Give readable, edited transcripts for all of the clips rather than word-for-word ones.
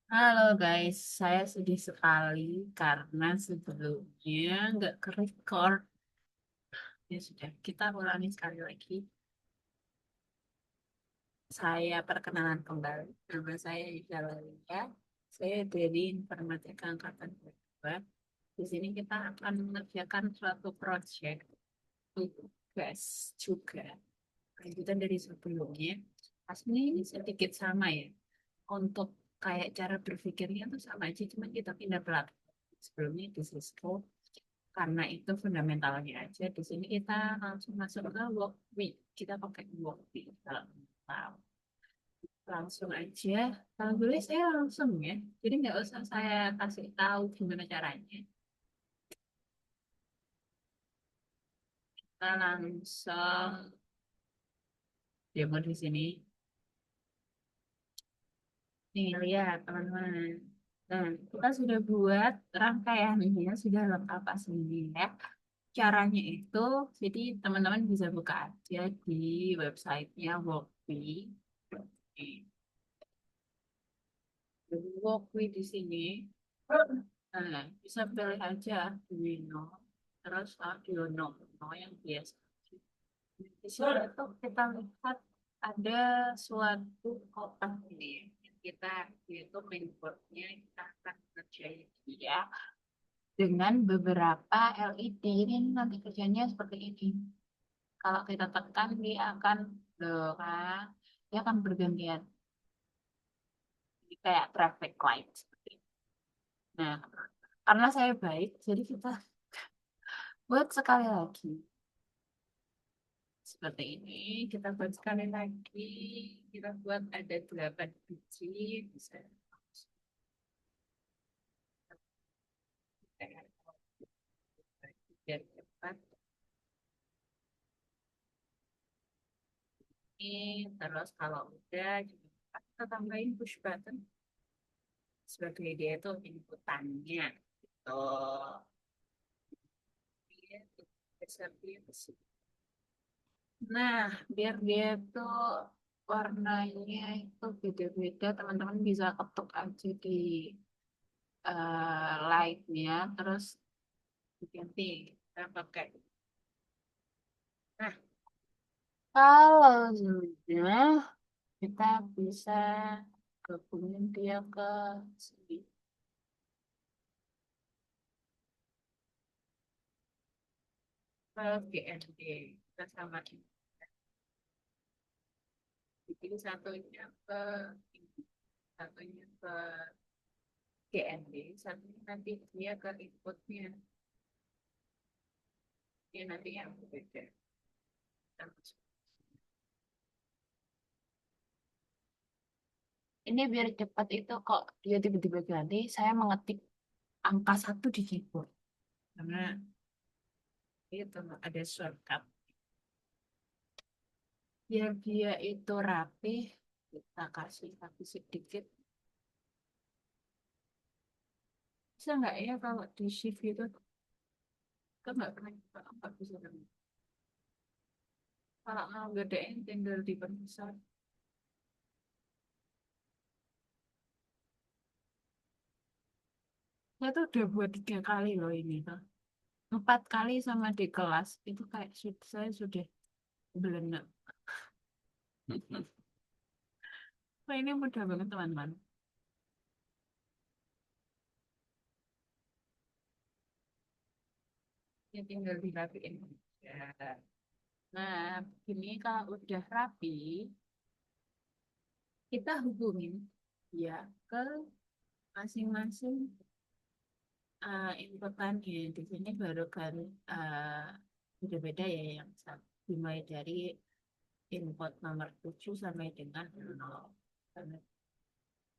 Halo guys, saya sedih sekali karena sebelumnya nggak ke-record. Ya sudah, kita ulangi sekali lagi. Saya perkenalan kembali. Nama saya Ida Lalia. Saya dari Informatika Angkatan Kedua. Di sini kita akan mengerjakan suatu proyek tugas juga. Lanjutan dari sebelumnya. Aslinya ini sedikit sama ya. Untuk kayak cara berpikirnya tuh sama aja, cuma kita pindah platform. Sebelumnya di Cisco, karena itu fundamentalnya aja. Di sini kita langsung masuk ke work week. Kita pakai work week kalau tahu. Langsung aja. Kalau boleh saya langsung ya. Jadi nggak usah saya kasih tahu gimana caranya. Kita langsung demo di sini. Nih, lihat teman-teman. Nah, kita sudah buat rangkaiannya, sudah lengkap aslinya. Caranya itu, jadi teman-teman bisa buka aja di websitenya Workly. Workly di sini, nah, bisa pilih aja Arduino, terus Arduino yang biasa. Di sini tuh kita lihat ada suatu kotak ini. Kita yaitu mainboardnya kita akan kerjain dia dengan beberapa LED. Ini nanti kerjanya seperti ini. Kalau kita tekan dia akan kan, dia akan bergantian. Jadi kayak traffic light seperti itu. Nah, karena saya baik, jadi kita buat sekali lagi seperti ini. Kita buat sekali lagi. Kita buat ada 8 biji, bisa biar cepat. Ini terus kalau udah juga kita tambahin push button sebagai dia itu inputannya. Gitu. Dia bisa Nah, biar dia tuh warnanya itu beda-beda, teman-teman bisa ketuk aja di lightnya, terus diganti. Kita pakai. Nah, kalau sudah, kita bisa gabungin dia ke sini, ke GND. Kita sama ini. Jadi satunya ke ini, satunya ke GND, satunya nanti dia ke inputnya. Dia nanti yang berbeda. Kita masuk. Ini biar cepat itu kok dia tiba-tiba ganti, saya mengetik angka satu di keyboard. Karena itu ada shortcut. Biar dia itu rapi, kita kasih tapi sedikit. Bisa nggak ya kalau di shift itu, kan nggak pernah kita nggak bisa kan. Kalau mau gedein tinggal diperbesar. Saya tuh udah buat 3 kali loh ini tuh. 4 kali sama di kelas. Itu kayak saya sudah belenak. Wah, ini mudah banget teman-teman. Ya tinggal dirapiin. Ya. Nah, ini kalau udah rapi, kita hubungin ya ke masing-masing inputannya. Di sini baru kan beda-beda ya yang dimulai dari input nomor 7 sampai dengan 0. Karena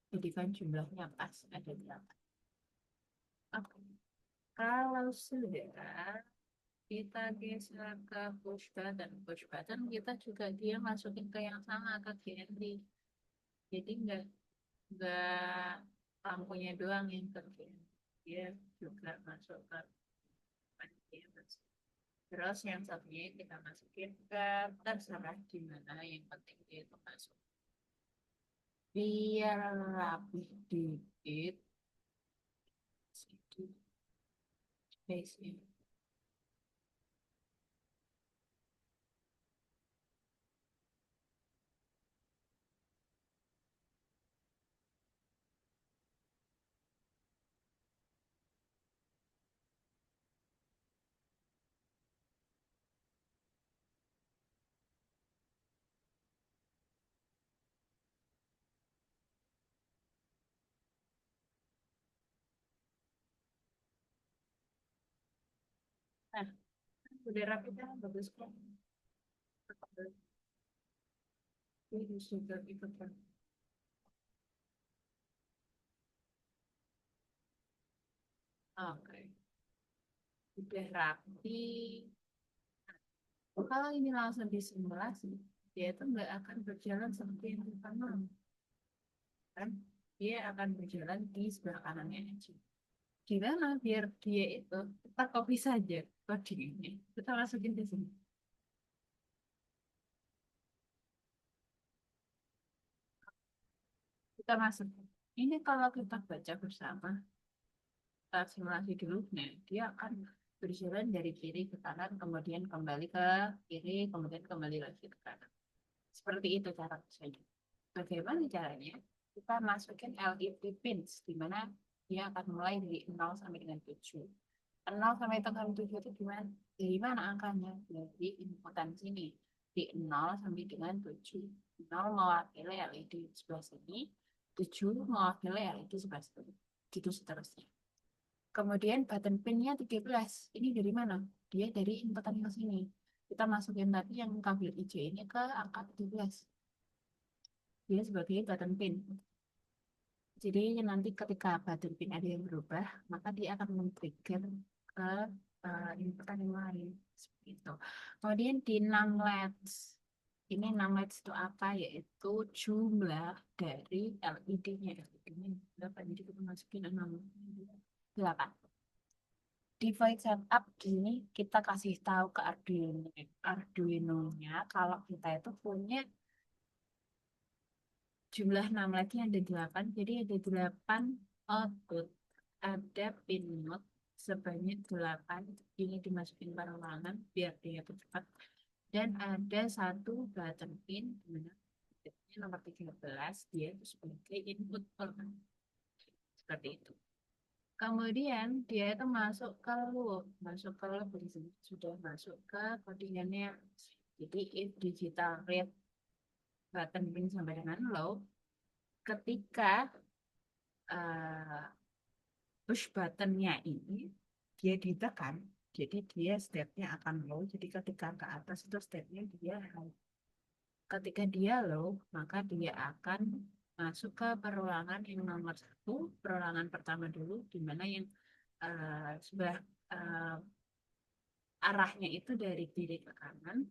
jadi kan jumlahnya pas ada 8. Oke. Kalau sudah kita geser ke push button. Push button kita juga dia masukin ke yang sama ke GND. Jadi nggak lampunya doang yang ke GND. Dia juga masuk ke dia masuk. Terus yang satunya kita masukin ke terserah di mana yang penting dia itu masuk. biar rapi dikit sedikit space-nya. Nah, udah rapi kan bagus kok. Ini sudah ikut kan. Oke, udah rapi. Kalau ini langsung disimulasi, dia itu nggak akan berjalan seperti yang kita mau, kan? Dia akan berjalan di sebelah kanannya aja. Gimana biar dia itu kita copy saja codingnya. Kita masukin di sini. Kita masuk. Ini kalau kita baca bersama, kita simulasi dulu, nah dia akan berjalan dari kiri ke kanan, kemudian kembali ke kiri, kemudian kembali lagi ke kanan. Seperti itu cara kerjanya. Bagaimana caranya? Kita masukin LED pins, di mana dia akan mulai dari 0 sampai dengan 7. 0 sampai dengan 7 itu gimana? Dari mana angkanya? Dari inputan sini. Di 0 sampai dengan 7. 0 mewakili LED sebelah sini, 7 mewakili LED sebelah sini. Gitu seterusnya. Kemudian button pin-nya 13. Ini dari mana? Dia dari inputan yang sini. Kita masukin tadi yang kabel hijau ini ke angka 13. Dia sebagai button pin. Jadi nanti ketika button pin ada yang berubah, maka dia akan men-trigger ke inputan yang lain. Seperti itu. Kemudian di numlets. Ini numlets itu apa? Yaitu jumlah dari LED-nya. LED-nya berapa? Jadi kita masukin 6, 8. Device setup ini kita kasih tahu ke Arduino-nya kalau kita itu punya jumlah numletnya ada 8, jadi ada 8 output, ada pin mode sebanyak 8, ini dimasukin perulangan biar dia cepat, dan ada satu button pin dimana nomor 13 dia itu sebagai input perulangan seperti itu. Kemudian dia itu masuk ke loop, di sini sudah masuk ke codingannya. Jadi if digital read button pin sampai dengan low, ketika uh, push buttonnya ini dia ditekan, jadi dia stepnya akan low. Jadi ketika ke atas itu stepnya dia high. Ketika dia low, maka dia akan masuk ke perulangan yang nomor 1, perulangan pertama dulu, di mana yang sebelah uh, arahnya itu dari kiri ke kanan.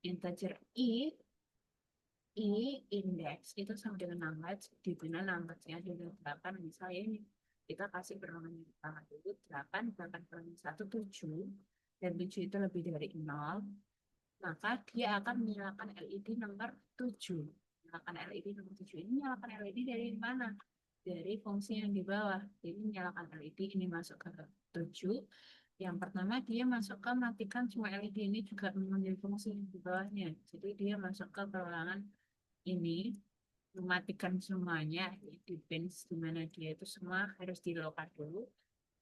Integer i index itu sama dengan numbers, di mana numbersnya ada 8. Misalnya ini kita kasih perulangan yang pertama dulu 8, 8 kurangi 1, 7, dan 7 itu lebih dari 0, maka dia akan menyalakan LED nomor 7. Menyalakan LED nomor 7 ini menyalakan LED dari mana? Dari fungsi yang di bawah. Jadi menyalakan LED ini masuk ke 7. Yang pertama dia masuk ke matikan semua LED ini juga mengambil fungsi yang di bawahnya. Jadi dia masuk ke perulangan ini mematikan semuanya di bench di mana dia itu semua harus dilokat dulu.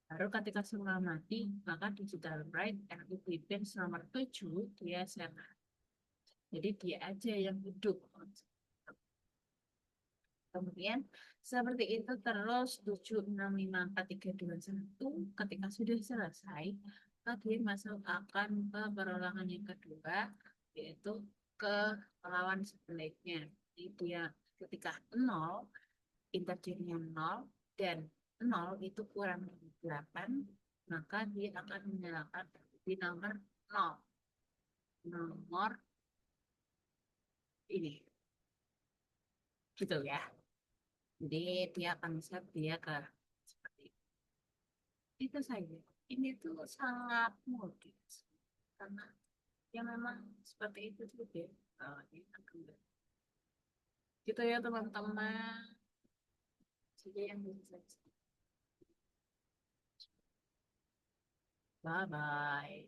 Baru ketika semua mati, maka digital write LED bench nomor 7 dia set. Jadi dia aja yang hidup. Kemudian seperti itu terus 7, 6, 5, 4, 3, 2, 1. Ketika sudah selesai, maka dia masuk akan ke perolangan yang kedua, yaitu ke lawan sebaliknya. Jadi dia ketika 0, integernya 0, dan 0 itu kurang dari 8, maka dia akan menyalakan di nomor 0. Nomor ini. Gitu ya. Jadi dia akan set dia ke seperti itu saja. Ini tuh sangat mudah karena ya memang seperti itu juga. Ini akan Gitu ya teman-teman. Saja yang bisa. Bye bye.